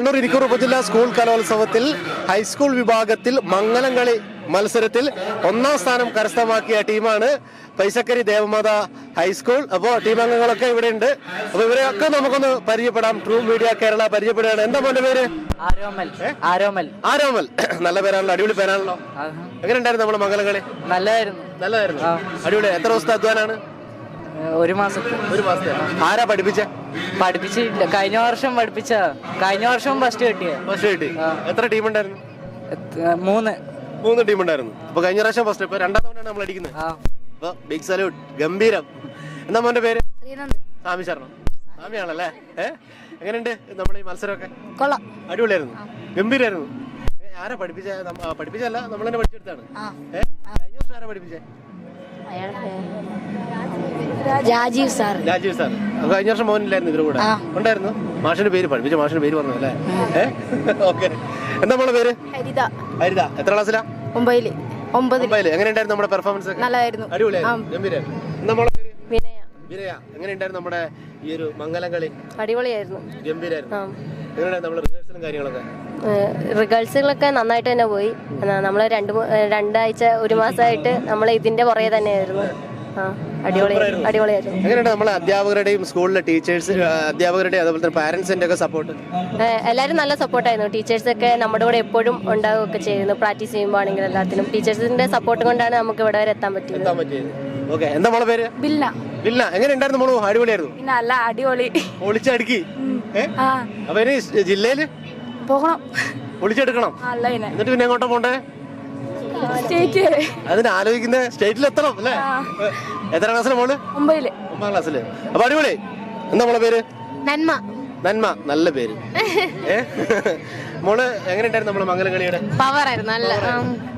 കണ്ണൂർ ഇരിക്കൂർ ഉപജില്ലാ സ്കൂൾ കലോത്സവത്തിൽ ഹൈസ്കൂൾ വിഭാഗത്തിൽ മംഗലംകളി മത്സരത്തിൽ ഒന്നാം സ്ഥാനം കരസ്ഥമാക്കിയ ടീമാണ് പൈസക്കരി ദേവമാത ഹൈസ്കൂൾ. അപ്പോൾ ടീം അംഗങ്ങളൊക്കെ ഇവിടെ ഉണ്ട്. അപ്പൊ ഇവരെയൊക്കെ നമുക്കൊന്ന് പരിചയപ്പെടാം. ട്രൂ മീഡിയ കേരള പരിചയപ്പെടുകയാണ്. എന്താ മോന്റെ പേര്? ആരോമൽ. നല്ല പേരാണല്ലോ, അടിപൊളി പേരാണല്ലോ. എങ്ങനെ ഉണ്ടായിരുന്നു നമ്മുടെ മംഗലംകളി? നല്ലതായിരുന്നു. അടിപൊളി. എത്ര ദിവസത്തെ അധ്വാനാണ്? ഒരു മാസത്തെ. ആരാ പഠിപ്പിച്ചില്ല. കഴിഞ്ഞ വർഷം ഫസ്റ്റ് കിട്ടി. എത്ര ടീം ഉണ്ടായിരുന്നു? 3 ടീം ഉണ്ടായിരുന്നു. അപ്പൊ കഴിഞ്ഞ പ്രാവശ്യം ഫസ്റ്റ്, ഇപ്പൊ രണ്ടാം തവണയാണ് നമ്മൾ അടിക്കുന്നത്. അപ്പൊ ബിഗ് സല്യൂട്ട്, ഗംഭീരം. എന്താ മോന്റെ പേര്? സ്വാമി ശരണം. സ്വാമിയാണല്ലേ? എങ്ങനെയുണ്ട് നമ്മുടെ ഈ മത്സരമൊക്കെ? അടിപൊളിയായിരുന്നു, ഗംഭീരായിരുന്നു. ആരാ പഠിപ്പിച്ചല്ല, നമ്മൾ തന്നെ പഠിച്ചെടുത്താണ്. കഴിഞ്ഞ വർഷം ആരാ പഠിപ്പിച്ചേ? രാജീവ് സാർ. അപ്പൊ കഴിഞ്ഞ വർഷം മോനില്ലായിരുന്നു ഇവരുടെ കൂടെ? ഉണ്ടായിരുന്നു. മാഷിന്റെ പേര് പഠിപ്പിച്ച മാഷിന്റെ പേര് പറഞ്ഞു അല്ലേ? ഓക്കെ. എന്താ നമ്മളെ പേര്? ഹരിത. എത്ര ക്ലാസ്സിലാ? 9. എങ്ങനെയുണ്ടായിരുന്നു നമ്മുടെ പെർഫോമൻസ് ഒക്കെ? നല്ലതായിരുന്നു. അടിപൊളിയായിരുന്നു, ഗംഭീരായിരുന്നു. എന്താ നമ്മളെ പേര്? വിനയ. എങ്ങനെയുണ്ടായിരുന്നു നമ്മുടെ ഈ ഒരു മംഗലംകളി? അടിപൊളിയായിരുന്നു, ഗംഭീരായിരുന്നു. എങ്ങനെയായിരുന്നു നമ്മുടെ റിഹേഴ്സലും കാര്യങ്ങളൊക്കെ? റിഹേഴ്സലുകളൊക്കെ നന്നായിട്ട് തന്നെ പോയി. നമ്മൾ രണ്ടാഴ്ച ഒരു മാസമായിട്ട് നമ്മൾ ഇതിന്റെ പുറകെ തന്നെയായിരുന്നു. അടിപൊളിയായിരുന്നു. എങ്ങനെയാണ് നമ്മളെ അധ്യാപകരുടെയും സ്കൂളിലെ അധ്യാപകരുടെയും അതുപോലെ തന്നെ പാരന്റ്സിന്റെ ഒക്കെ സപ്പോർട്ട്? എല്ലാവരും നല്ല സപ്പോർട്ടായിരുന്നു. ടീച്ചേഴ്സൊക്കെ നമ്മുടെ കൂടെ എപ്പോഴും ഉണ്ടാവുകയൊക്കെ ചെയ്യുന്നു. പ്രാക്ടീസ് ചെയ്യുമ്പോൾ ആണെങ്കിലും എല്ലാത്തിനും ടീച്ചേഴ്സിന്റെ സപ്പോർട്ട് കൊണ്ടാണ് നമുക്ക് ഇവിടെ വരെ എത്താൻ പറ്റിയത്. ഓക്കെ. എന്താ മോളെ പേര്? ബില്ല. എങ്ങനെ ഉണ്ടായിരുന്നു മോളു? അടിപൊളിയായിരുന്നു. അടിപൊളി. പൊളിച്ചടുക്കി. അപ്പൊ ഇനി ജില്ലയില് പോകണം, പൊളിച്ചെടുക്കണം. എന്നിട്ട് പിന്നെ എങ്ങോട്ടാ പോണ്ടേ? അതിന് ആലോചിക്കുന്ന സ്റ്റേറ്റിൽ എത്തണം അല്ലേ? എത്ര ക്ലാസ്സിലെ മോള്? 9 ക്ലാസ്സില്. അപ്പൊ അടിപൊളി. എന്താ മോളെ പേര്? നന്മ. നല്ല പേര്. മോള് എങ്ങനെ ഉണ്ടായിരുന്നു നമ്മുടെ മംഗലംകളിയുടെ?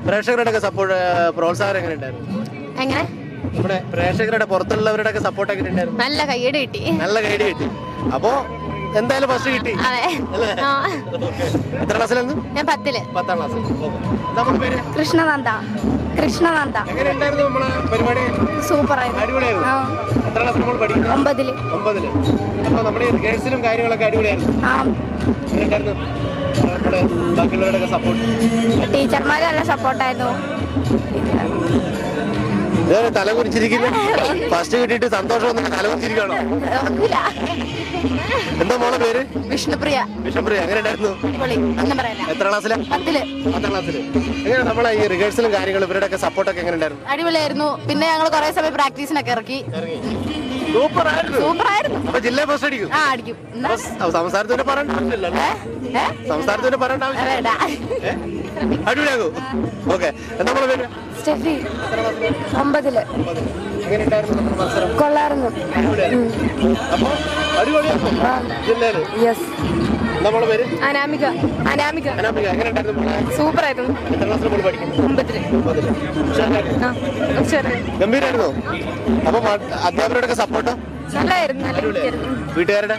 പ്രേക്ഷകരുടെ ഒക്കെ സപ്പോർട്ട്, പ്രോത്സാഹനം എങ്ങനെ ഉണ്ടായിരുന്നു? നമ്മുടെ പ്രേക്ഷകരുടെ പുറത്തുള്ളവരുടെ ഒക്കെ സപ്പോർട്ട് എങ്ങനെ ഉണ്ടായിരുന്നു? നല്ല കൈയ്യടി കിട്ടി. അപ്പോ എന്തായാലും ഫസ്റ്റ് കിട്ടി അല്ലേ? എത്ര ക്ലാസ്സിലാണ്? ഞാൻ 10ാം ക്ലാസ്സിൽ. നമ്മുടെ പേര്? കൃഷ്ണനന്ദ. എങ്ങനെ ഉണ്ടായിരുന്നു നമ്മളെ പരിപാടി? സൂപ്പറായിരുന്നു, അടിപൊളിയായിരുന്നു. എത്ര ക്ലാസ്സിൽ നമ്മൾ പഠിക്കുന്നു? 9ല്. അപ്പൊ നമ്മുടെ റിഹേഴ്സലും കാര്യങ്ങളൊക്കെ അടിപൊളിയായിരുന്നു. എങ്ങനെ ഉണ്ടായിരുന്നു നമ്മുടെ ബാക്കിയുള്ളവരുടെ സപ്പോർട്ട്? ടീച്ചർമാര് നല്ല സപ്പോർട്ടായിരുന്നു. തല കുറിച്ചിരിക്കുന്നു. ഫസ്റ്റ് കിട്ടിയിട്ട് സന്തോഷം തല കുറിച്ചിരിക്കണോ? എന്താ മോളെ പേര്? വിഷ്ണുപ്രിയ. എങ്ങനെ ഉണ്ടായിരുന്നു? എത്ര ക്ലാസ്സിലാ? 10ാം ക്ലാസ്സില്. എങ്ങനെ നമ്മളെ ഈ റിഹേഴ്സലും കാര്യങ്ങളും ഇവരുടെ ഒക്കെ സപ്പോർട്ടൊക്കെ എങ്ങനെ ഉണ്ടായിരുന്നു? അടിപൊളിയായിരുന്നു. പിന്നെ ഞങ്ങൾ കുറെ സമയം പ്രാക്ടീസിനൊക്കെ ഇറക്കി. സൂപ്പറായിരുന്നു. അപ്പൊ ജില്ലയിൽ ഫസ്റ്റ് അടിക്കും? അടിക്കും. സംസാരത്തിന് പറയേണ്ട ആവശ്യമില്ല. അടിപൊളിയാകും. ഓക്കെ. എന്താ നമ്മളെ പേര്? സ്റ്റെഫി. 9ല്. എങ്ങനെ ഉണ്ടായിരുന്നു നമ്മുടെ മത്സരം? കൊള്ളായിരുന്നു. അപ്പൊ അടിപൊളിയാക്കും ജില്ലയില്. നമ്മളെ പേര്? അനാമിക. എങ്ങനെ ഉണ്ടായിരുന്നു? സൂപ്പറായിരുന്നു. എത്ര ക്ലാസ്സിൽ നമ്മൾ പഠിക്കുന്നു? 9ല്. ഗംഭീരായിരുന്നോ? അപ്പൊ അധ്യാപകരുടെ ഒക്കെ സപ്പോർട്ട് നല്ലായിരുന്നു. വീട്ടുകാരുടെ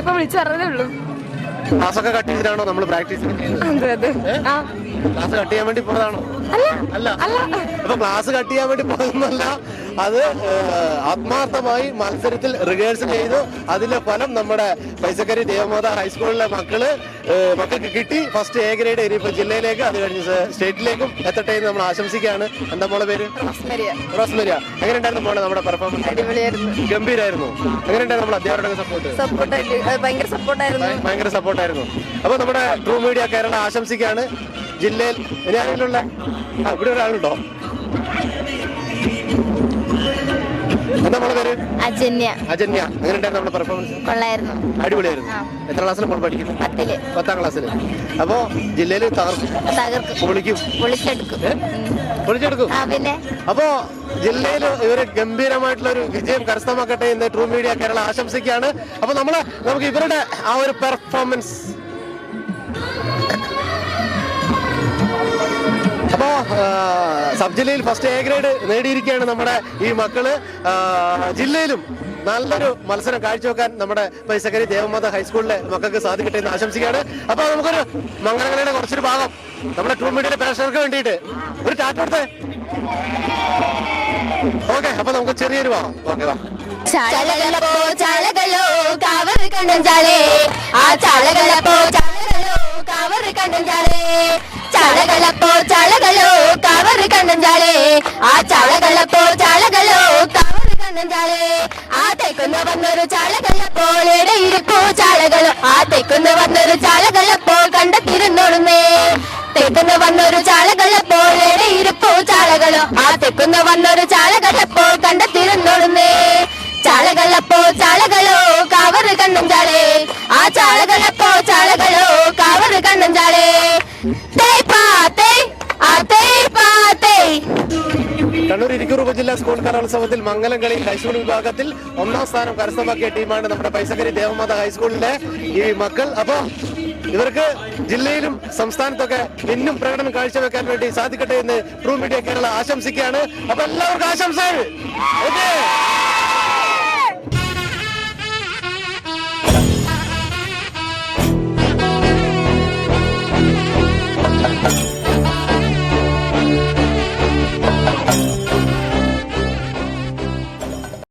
ഇപ്പൊ വിളിച്ചു പറഞ്ഞതേ ഉള്ളൂ. ക്ലാസ്സൊക്കെ കട്ട് ചെയ്തിട്ടാണോ നമ്മൾ പ്രാക്ടീസ്? ക്ലാസ് കട്ട് ചെയ്യാൻ വേണ്ടി പോയതാണോ? അല്ല. അപ്പൊ ക്ലാസ് കട്ട് ചെയ്യാൻ വേണ്ടി പോകുന്നല്ല, അത് ആത്മാർത്ഥമായി മത്സരത്തിൽ റിഹേഴ്സൽ ചെയ്തു. അതിന്റെ ഫലം നമ്മുടെ പൈസക്കരി ദേവമാത ഹൈസ്കൂളിലെ മക്കൾക്ക് കിട്ടി. First A grade. ഇനിയിപ്പോ ജില്ലയിലേക്ക്, അത് കഴിഞ്ഞ് സ്റ്റേറ്റിലേക്കും എത്തട്ടെ എന്ന് നമ്മൾ ആശംസിക്കുകയാണ്. എന്താ മോളെ പേര്? റോസ്മരിയ. എങ്ങനെ ഉണ്ടായിരുന്നു മോളെ നമ്മുടെ പെർഫോമൻസ്? ഗംഭീരായിരുന്നു. എങ്ങനെ ഉണ്ടായിരുന്നു നമ്മുടെ അധ്യാപകരുടെ സപ്പോർട്ട്? ഭയങ്കര സപ്പോർട്ടായിരുന്നു. അപ്പൊ നമ്മുടെ ട്രൂ മീഡിയ കേരള ആശംസിക്കുകയാണ്. ജില്ലയിൽ ഇനി ആരെങ്കിലുള്ള ഇവിടെ ഒരാളുണ്ടോ? എന്താ നമ്മളെ പേര്? അജന്യ. എങ്ങനെ ഉണ്ടായിരുന്നു നമ്മുടെ പെർഫോമൻസ്? അടിപൊളിയായിരുന്നു. എത്ര ക്ലാസ്സിൽ നമ്മൾ പഠിക്കുന്നു? 10ാം ക്ലാസ്സിൽ. അപ്പോ ജില്ലയിൽ പൊളിച്ചെടുക്കും. അപ്പോ ജില്ലയിൽ ഇവര് ഗംഭീരമായിട്ടുള്ള ഒരു വിജയം കരസ്ഥമാക്കട്ടെ എന്ന് ട്രൂ മീഡിയ കേരള ആശംസിക്കുകയാണ്. അപ്പൊ നമുക്ക് ഇവരുടെ ആ ഒരു പെർഫോമൻസ്, അപ്പോ സബ് ജില്ലയിൽ ഫസ്റ്റ് എ ഗ്രേഡ് നേടിയിരിക്കുകയാണ് നമ്മുടെ ഈ മക്കള്. ജില്ലയിലും നല്ലൊരു മത്സരം കാഴ്ചവെക്കാൻ നമ്മുടെ പൈസക്കരി ദേവമാത ഹൈസ്കൂളിലെ മക്കൾക്ക് സാധിക്കട്ടെ എന്ന് ആശംസിക്കുകയാണ്. അപ്പൊ നമുക്കൊരു മംഗലംകളിയുടെ കുറച്ചൊരു ഭാഗം നമ്മുടെ ട്രൂ മീഡിയയുടെ പ്രേക്ഷകർക്ക് വേണ്ടിയിട്ട് ഒരു ടാറ്റ കൊടുത്തേ. ഓക്കെ. അപ്പൊ നമുക്ക് ചെറിയൊരു ഭാഗം. ഓക്കെ. ചാലകളോ കാവർ കണ്ടഞ്ചാലേ ആ ചാലകളോ ചാളകളപ്പോ ചാളകളോ കവറ് കണ്ണഞ്ചാളേ ആ ചാളകളപ്പോ ചാളകളോ കവറ് കണ്ണഞ്ചാളേ ആ തെക്കുന്ന വന്നൊരു ചാളകളപ്പോൾ ഇടയിരിപ്പോ ചാളകളോ ആ തെക്കുന്ന വന്നൊരു ചാളകളപ്പോൾ കണ്ടെത്തിരുന്നോളുന്നേ തെക്കുന്ന വന്നൊരു ചാളകളപ്പോൾ ഇടയിരിപ്പോ ചാളകളോ ആ തെക്കുന്ന വന്നൊരു ചാളകളപ്പോൾ കണ്ടെത്തിരുന്നോളുന്നേ ചാളകളപ്പോ ചാളകളോ കവറ് കണ്ണഞ്ചാളേ ആ ചാളകളപ്പോ ചാളകളോ കവറ് കണ്ണഞ്ചാളേ കണ്ണൂർ ഇരിക്കൂർ ഉപജില്ലാ സ്കൂൾ കലോത്സവത്തിൽ മംഗലം കളി ഹൈസ്കൂൾ വിഭാഗത്തിൽ 1ാം സ്ഥാനം കരസ്ഥമാക്കിയ ടീമാണ് നമ്മുടെ പൈസക്കരി ദേവമാത ഹൈസ്കൂളിലെ ഈ മക്കൾ. അപ്പൊ ഇവർക്ക് ജില്ലയിലും സംസ്ഥാനത്തൊക്കെ ഇന്നും പ്രകടനം കാഴ്ചവെക്കാൻ വേണ്ടി സാധിക്കട്ടെ എന്ന് ട്രൂ മീഡിയ കേരള ആശംസിക്കുകയാണ്. അപ്പൊ എല്ലാവർക്കും ആശംസകൾ.